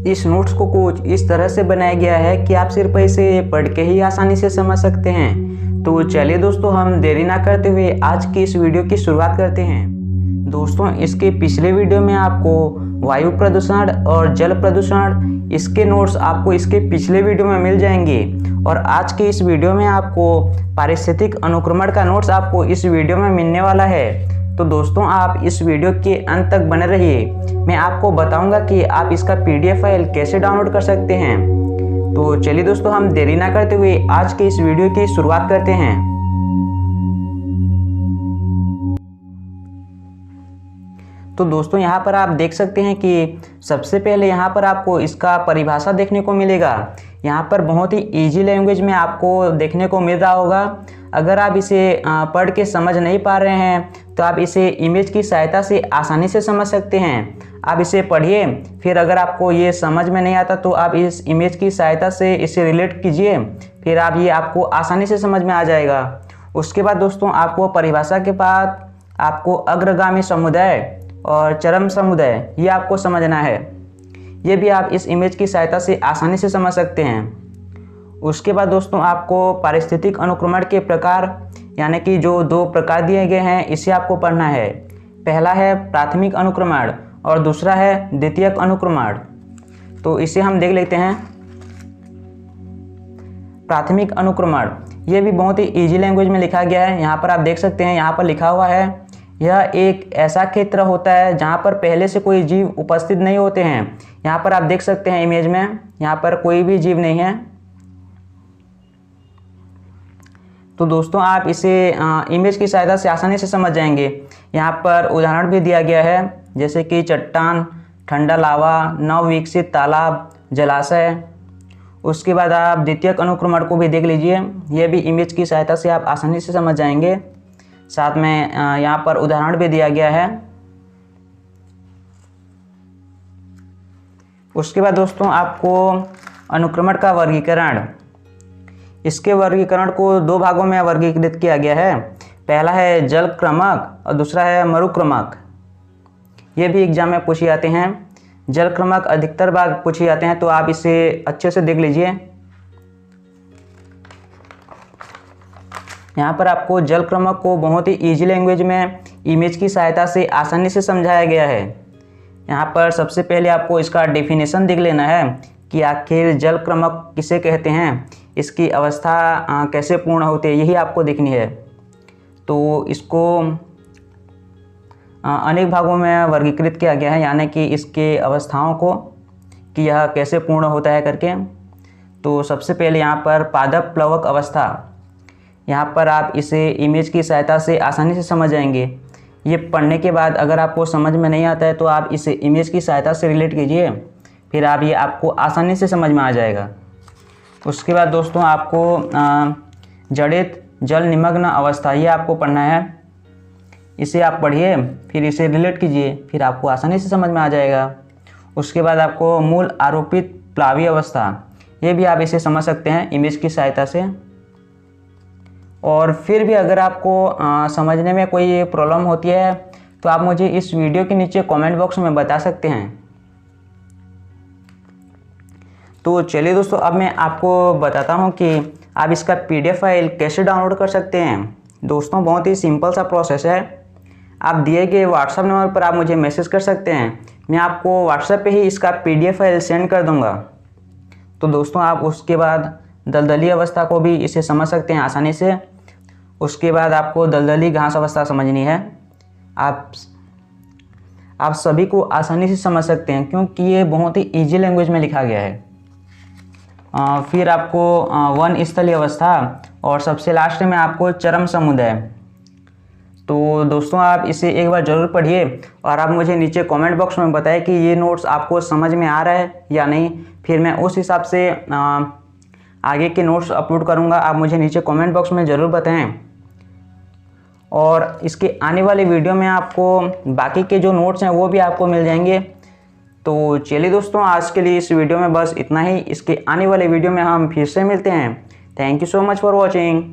इस नोट्स को कुछ इस तरह से बनाया गया है कि आप सिर्फ इसे पढ़ के ही आसानी से समझ सकते हैं। तो चलिए दोस्तों, हम देरी ना करते हुए आज की इस वीडियो की शुरुआत करते हैं। दोस्तों, इसके पिछले वीडियो में आपको वायु प्रदूषण और जल प्रदूषण इसके नोट्स आपको इसके पिछले वीडियो में मिल जाएंगे और आज के इस वीडियो में आपको पारिस्थितिक अनुक्रमण का नोट्स आपको इस वीडियो में मिलने वाला है। तो दोस्तों, आप इस वीडियो के अंत तक बने रहिए। मैं आपको बताऊंगा कि आप इसका PDF फाइल कैसे डाउनलोड कर सकते हैं। तो चलिए दोस्तों, हम देरी ना करते हुए आज के इस वीडियो की शुरुआत करते हैं। तो दोस्तों, यहाँ पर आप देख सकते हैं कि सबसे पहले यहाँ पर आपको इसका परिभाषा देखने को मिलेगा। यहाँ पर बहुत ही इजी लैंग्वेज में आपको देखने को मिल रहा होगा। अगर आप इसे पढ़ के समझ नहीं पा रहे हैं तो आप इसे इमेज की सहायता से आसानी से समझ सकते हैं। आप इसे पढ़िए, फिर अगर आपको ये समझ में नहीं आता तो आप इस इमेज की सहायता से इसे रिलेट कीजिए, फिर आप ये आपको आसानी से समझ में आ जाएगा। उसके बाद दोस्तों, आपको परिभाषा के बाद आपको अग्रगामी समुदाय और चरम समुदाय ये आपको समझना है। ये भी आप इस इमेज की सहायता से आसानी से समझ सकते हैं। उसके बाद दोस्तों, आपको पारिस्थितिक अनुक्रमण के प्रकार यानी कि जो 2 प्रकार दिए गए हैं इसे आपको पढ़ना है। पहला है प्राथमिक अनुक्रमण और दूसरा है द्वितीयक अनुक्रमण। तो इसे हम देख लेते हैं। प्राथमिक अनुक्रमण ये भी बहुत ही इजी लैंग्वेज में लिखा गया है। यहाँ पर आप देख सकते हैं, यहाँ पर लिखा हुआ है यह एक ऐसा क्षेत्र होता है जहाँ पर पहले से कोई जीव उपस्थित नहीं होते हैं। यहाँ पर आप देख सकते हैं इमेज में, यहाँ पर कोई भी जीव नहीं है। तो दोस्तों, आप इसे इमेज की सहायता से आसानी से समझ जाएंगे। यहाँ पर उदाहरण भी दिया गया है, जैसे कि चट्टान, ठंडा लावा, नवविकसित तालाब, जलाशय। उसके बाद आप द्वितीयक अनुक्रमण को भी देख लीजिए, यह भी इमेज की सहायता से आप आसानी से समझ जाएंगे। साथ में यहाँ पर उदाहरण भी दिया गया है। उसके बाद दोस्तों, आपको अनुक्रमण का वर्गीकरण, इसके वर्गीकरण को 2 भागों में वर्गीकृत किया गया है। पहला है जल क्रमक और दूसरा है मरुक्रमक। ये भी एग्जाम में पूछे जाते हैं। जल क्रमक अधिकतर बार पूछे जाते हैं, तो आप इसे अच्छे से देख लीजिए। यहाँ पर आपको जल क्रमक को बहुत ही इजी लैंग्वेज में इमेज की सहायता से आसानी से समझाया गया है। यहाँ पर सबसे पहले आपको इसका डेफिनेशन देख लेना है कि आखिर जल क्रमक किसे कहते हैं, इसकी अवस्था कैसे पूर्ण होती है, यही आपको देखनी है। तो इसको अनेक भागों में वर्गीकृत किया गया है, यानी कि इसके अवस्थाओं को कि यह कैसे पूर्ण होता है करके। तो सबसे पहले यहाँ पर पादप प्लवक अवस्था, यहाँ पर आप इसे इमेज की सहायता से आसानी से समझ जाएंगे। ये पढ़ने के बाद अगर आपको समझ में नहीं आता है तो आप इसे इमेज की सहायता से रिलेट कीजिए, फिर आप ये आपको आसानी से समझ में आ जाएगा। उसके बाद दोस्तों, आपको जड़ित जल निमग्न अवस्था ये आपको पढ़ना है। इसे आप पढ़िए, फिर इसे रिलेट कीजिए, फिर आपको आसानी से समझ में आ जाएगा। उसके बाद आपको मूल आरोपित प्लावीय अवस्था, ये भी आप इसे समझ सकते हैं इमेज की सहायता से। और फिर भी अगर आपको समझने में कोई प्रॉब्लम होती है तो आप मुझे इस वीडियो के नीचे कमेंट बॉक्स में बता सकते हैं। तो चलिए दोस्तों, अब मैं आपको बताता हूं कि आप इसका PDF फाइल कैसे डाउनलोड कर सकते हैं। दोस्तों, बहुत ही सिंपल सा प्रोसेस है। आप दिए गए WhatsApp नंबर पर आप मुझे मैसेज कर सकते हैं, मैं आपको WhatsApp पे ही इसका PDF फाइल सेंड कर दूंगा। तो दोस्तों, आप उसके बाद दलदली अवस्था को भी इसे समझ सकते हैं आसानी से। उसके बाद आपको दलदली घास अवस्था समझनी है। आप सभी को आसानी से समझ सकते हैं क्योंकि ये बहुत ही इजी लैंग्वेज में लिखा गया है। फिर आपको वन स्थलीय अवस्था और सबसे लास्ट में आपको चरम समुदाय। तो दोस्तों, आप इसे एक बार ज़रूर पढ़िए और आप मुझे नीचे कमेंट बॉक्स में बताएं कि ये नोट्स आपको समझ में आ रहा है या नहीं। फिर मैं उस हिसाब से आगे के नोट्स अपलोड करूँगा। आप मुझे नीचे कमेंट बॉक्स में ज़रूर बताएं। और इसके आने वाले वीडियो में आपको बाकी के जो नोट्स हैं वो भी आपको मिल जाएंगे। तो चलिए दोस्तों, आज के लिए इस वीडियो में बस इतना ही। इसके आने वाले वीडियो में हम फिर से मिलते हैं। Thank you so much for watching.